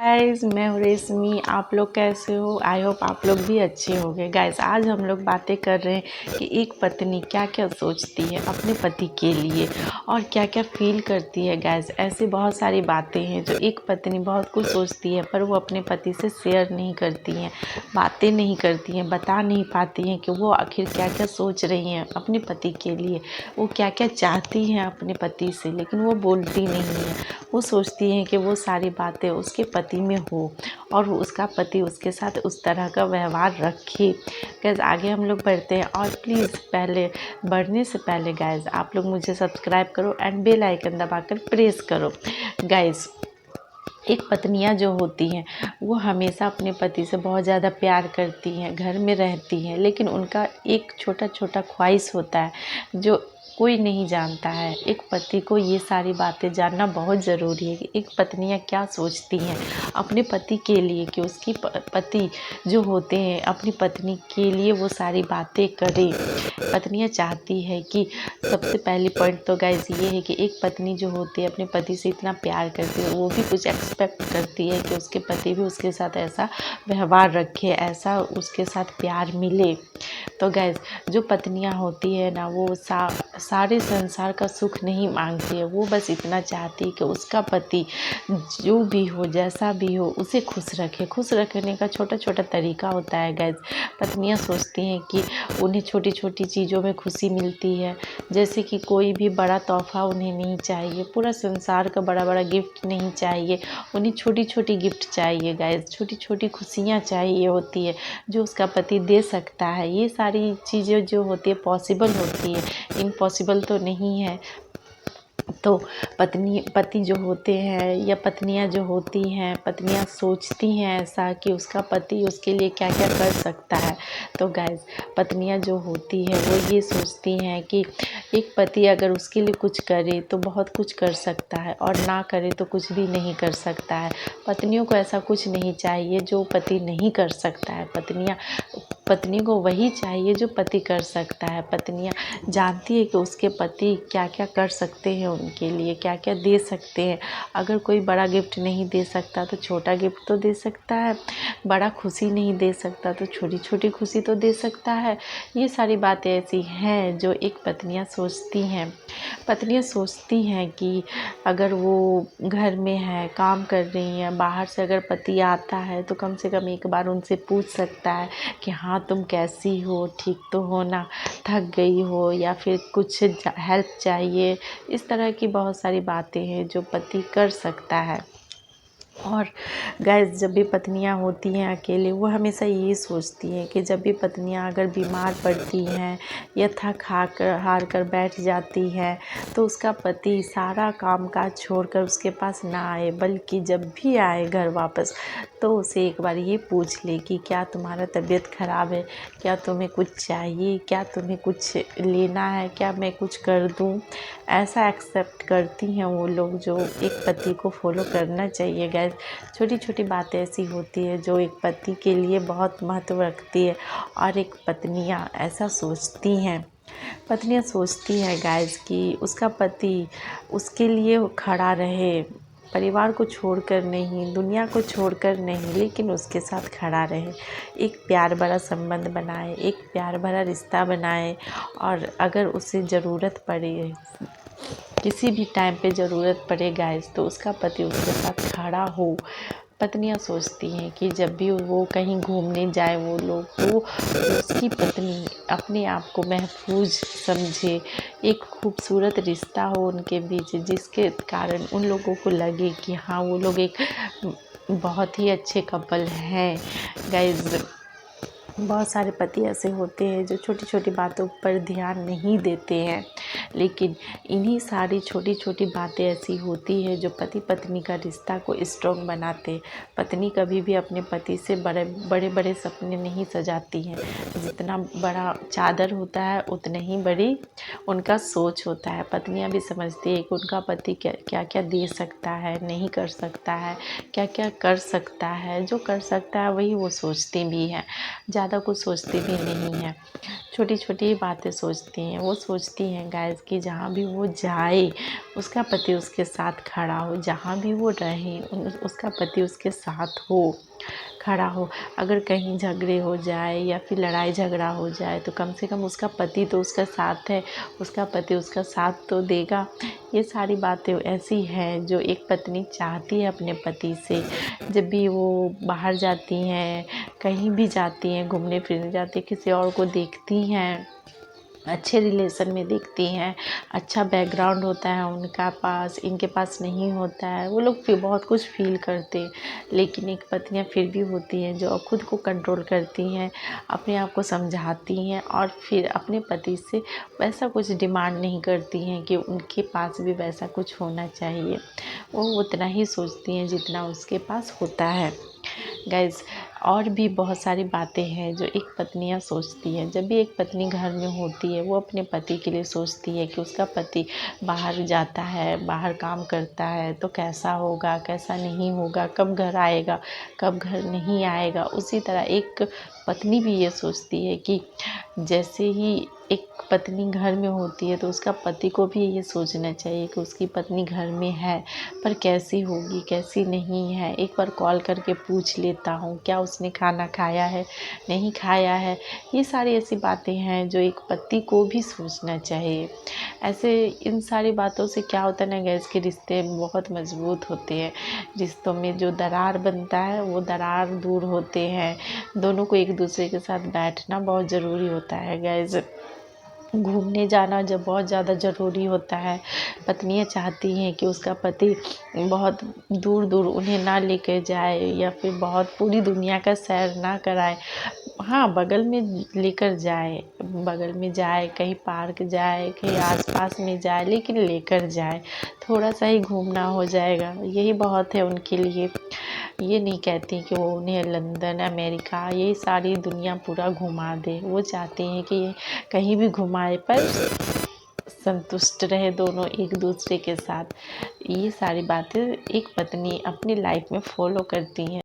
Guys, मैं हूँ रेशमी। आप लोग कैसे हो? आई होप आप लोग भी अच्छे होंगे। गाइस, आज हम लोग बातें कर रहे हैं कि एक पत्नी क्या क्या सोचती है अपने पति के लिए और क्या क्या फील करती है। गाइस, ऐसी बहुत सारी बातें हैं जो एक पत्नी बहुत कुछ सोचती है पर वो अपने पति से शेयर नहीं करती हैं, बातें नहीं करती हैं, बता नहीं पाती हैं कि वो आखिर क्या क्या सोच रही हैं अपने पति के लिए, वो क्या क्या चाहती हैं अपने पति से, लेकिन वो बोलती नहीं है। वो सोचती हैं कि वो सारी बातें उसके पति में हो और उसका पति उसके साथ उस तरह का व्यवहार रखे। गाइस, आगे हम लोग बढ़ते हैं और प्लीज़ पहले बढ़ने से पहले गाइस आप लोग मुझे सब्सक्राइब करो एंड बेल आइकन दबाकर प्रेस करो। गाइस, एक पत्नियां जो होती हैं वो हमेशा अपने पति से बहुत ज़्यादा प्यार करती हैं, घर में रहती हैं, लेकिन उनका एक छोटा छोटा ख्वाहिश होता है जो कोई नहीं जानता है। एक पति को ये सारी बातें जानना बहुत ज़रूरी है कि एक पत्नियां क्या सोचती हैं अपने पति के लिए, कि उसकी पति जो होते हैं अपनी पत्नी के लिए वो सारी बातें करें। पत्नियां चाहती है कि सबसे पहली पॉइंट तो गाइज ये है कि एक पत्नी जो होती है अपने पति से इतना प्यार करती है, वो भी कुछ एक्सपेक्ट करती है कि उसके पति भी उसके साथ ऐसा व्यवहार रखे, ऐसा उसके साथ प्यार मिले। तो गाइज, जो पत्नियां होती है ना वो सारे संसार का सुख नहीं मांगती है, वो बस इतना चाहती है कि उसका पति जो भी हो, जैसा भी हो, उसे खुश रखे। खुश रखने का छोटा छोटा तरीका होता है गाइज। पत्नियां सोचती हैं कि उन्हें छोटी छोटी चीज़ों में खुशी मिलती है, जैसे कि कोई भी बड़ा तोहफा उन्हें नहीं चाहिए, पूरा संसार का बड़ा बड़ा गिफ्ट नहीं चाहिए, उन्हें छोटी छोटी गिफ्ट चाहिए। गाइज, छोटी छोटी खुशियाँ चाहिए होती है जो उसका पति दे सकता है। ये सारी चीज़ें जो होती है पॉसिबल होती है, इम्पॉसिबल तो नहीं है। तो पति जो होते हैं या पत्नियां जो होती हैं, पत्नियां सोचती हैं ऐसा कि उसका पति उसके लिए क्या क्या कर सकता है। तो गाइज, पत्नियां जो होती हैं वो ये सोचती हैं कि एक पति अगर उसके लिए कुछ करे तो बहुत कुछ कर सकता है और ना करे तो कुछ भी नहीं कर सकता है। पत्नियों को ऐसा कुछ नहीं चाहिए जो पति नहीं कर सकता है। पत्नी को वही चाहिए जो पति कर सकता है। पत्नियां जानती है कि उसके पति क्या क्या कर सकते हैं, उनके लिए क्या क्या दे सकते हैं। अगर कोई बड़ा गिफ्ट नहीं दे सकता तो छोटा गिफ्ट तो दे सकता है, बड़ा खुशी नहीं दे सकता तो छोटी छोटी खुशी तो दे सकता है। ये सारी बातें ऐसी हैं जो एक पत्नियां सोचती हैं। पत्नियां सोचती हैं कि अगर वो घर में है, काम कर रही हैं, बाहर से अगर पति आता है तो कम से कम एक बार उनसे पूछ सकता है कि हाँ तुम कैसी हो, ठीक तो हो ना, थक गई हो या फिर कुछ हेल्प चाहिए। इस तरह की बहुत सारी बातें हैं जो पति कर सकता है। और गाइस, जब भी पत्नियां होती हैं अकेले, वो हमेशा ये सोचती हैं कि जब भी पत्नियां अगर बीमार पड़ती हैं या थक हार कर बैठ जाती हैं तो उसका पति सारा काम काज छोड़कर उसके पास ना आए, बल्कि जब भी आए घर वापस तो उसे एक बार ये पूछ ले कि क्या तुम्हारा तबीयत ख़राब है, क्या तुम्हें कुछ चाहिए, क्या तुम्हें कुछ लेना है, क्या मैं कुछ कर दूँ। ऐसा एक्सेप्ट करती हैं वो लोग, जो एक पति को फॉलो करना चाहिए। गाइस, छोटी छोटी बातें ऐसी होती है जो एक पति के लिए बहुत महत्व रखती है और एक पत्नियां ऐसा सोचती हैं। पत्नियां सोचती हैं गाइस कि उसका पति उसके लिए खड़ा रहे, परिवार को छोड़कर नहीं, दुनिया को छोड़कर नहीं, लेकिन उसके साथ खड़ा रहे, एक प्यार भरा संबंध बनाए, एक प्यार भरा रिश्ता बनाए। और अगर उसे ज़रूरत पड़े, किसी भी टाइम पे ज़रूरत पड़े गाइस, तो उसका पति उसके साथ खड़ा हो। पत्नियां सोचती हैं कि जब भी वो कहीं घूमने जाए वो लोग, तो उसकी पत्नी अपने आप को महफूज समझे, एक खूबसूरत रिश्ता हो उनके बीच, जिसके कारण उन लोगों को लगे कि हाँ वो लोग एक बहुत ही अच्छे कपल हैं। गाइस, बहुत सारे पति ऐसे होते हैं जो छोटी छोटी बातों पर ध्यान नहीं देते हैं, लेकिन इन्हीं सारी छोटी छोटी बातें ऐसी होती है जो पति पत्नी का रिश्ता को स्ट्रॉन्ग बनाते हैं। पत्नी कभी भी अपने पति से बड़े बड़े बड़े सपने नहीं सजाती हैं। जितना बड़ा चादर होता है उतने ही बड़ी उनका सोच होता है। पत्नियां भी समझती है कि उनका पति क्या क्या दे सकता है, नहीं कर सकता है, क्या क्या कर सकता है। जो कर सकता है वही वो सोचती भी हैं, ज़्यादा कुछ सोचती भी नहीं है। छोटी छोटी बातें सोचती हैं। वो सोचती हैं गाइस कि जहाँ भी वो जाए उसका पति उसके साथ खड़ा हो, जहाँ भी वो रहे उसका पति उसके साथ हो, खड़ा हो। अगर कहीं झगड़े हो जाए या फिर लड़ाई झगड़ा हो जाए तो कम से कम उसका पति तो उसका साथ है, उसका पति उसका साथ तो देगा। ये सारी बातें ऐसी हैं जो एक पत्नी चाहती है अपने पति से। जब भी वो बाहर जाती हैं, कहीं भी जाती हैं, घूमने फिरने जाती हैं, किसी और को देखती हैं, अच्छे रिलेशन में देखती हैं, अच्छा बैकग्राउंड होता है उनका पास, इनके पास नहीं होता है, वो लोग फिर बहुत कुछ फील करते हैं। लेकिन एक पत्नियां फिर भी होती हैं जो खुद को कंट्रोल करती हैं, अपने आप को समझाती हैं और फिर अपने पति से वैसा कुछ डिमांड नहीं करती हैं कि उनके पास भी वैसा कुछ होना चाहिए। वो उतना ही सोचती हैं जितना उसके पास होता है। गाइज़, और भी बहुत सारी बातें हैं जो एक पत्नियाँ सोचती हैं। जब भी एक पत्नी घर में होती है वो अपने पति के लिए सोचती है कि उसका पति बाहर जाता है, बाहर काम करता है तो कैसा होगा, कैसा नहीं होगा, कब घर आएगा, कब घर नहीं आएगा। उसी तरह एक पत्नी भी ये सोचती है कि जैसे ही एक पत्नी घर में होती है तो उसका पति को भी ये सोचना चाहिए कि उसकी पत्नी घर में है पर कैसी होगी, कैसी नहीं है। एक बार कॉल करके पूछ लेता हूँ क्या उसने खाना खाया है, नहीं खाया है। ये सारी ऐसी बातें हैं जो एक पति को भी सोचना चाहिए। ऐसे इन सारी बातों से क्या होता है ना गैस के रिश्ते बहुत मजबूत होते हैं। रिश्तों में जो दरार बनता है वो दरार दूर होते हैं। दोनों को एक दूसरे के साथ बैठना बहुत ज़रूरी होता है गैस। घूमने जाना जब बहुत ज़्यादा ज़रूरी होता है। पत्नियाँ चाहती हैं कि उसका पति बहुत दूर दूर उन्हें ना लेकर जाए या फिर बहुत पूरी दुनिया का सैर ना कराए। हाँ, बगल में लेकर जाए, बगल में जाए, कहीं पार्क जाए, कहीं आसपास में जाए, लेकिन लेकर जाए। थोड़ा सा ही घूमना हो जाएगा, यही बहुत है उनके लिए। ये नहीं कहती कि वो उन्हें लंदन, अमेरिका, ये सारी दुनिया पूरा घुमा दे। वो चाहती हैं कि कहीं भी घुमाए पर संतुष्ट रहे दोनों एक दूसरे के साथ। ये सारी बातें एक पत्नी अपनी लाइफ में फॉलो करती हैं।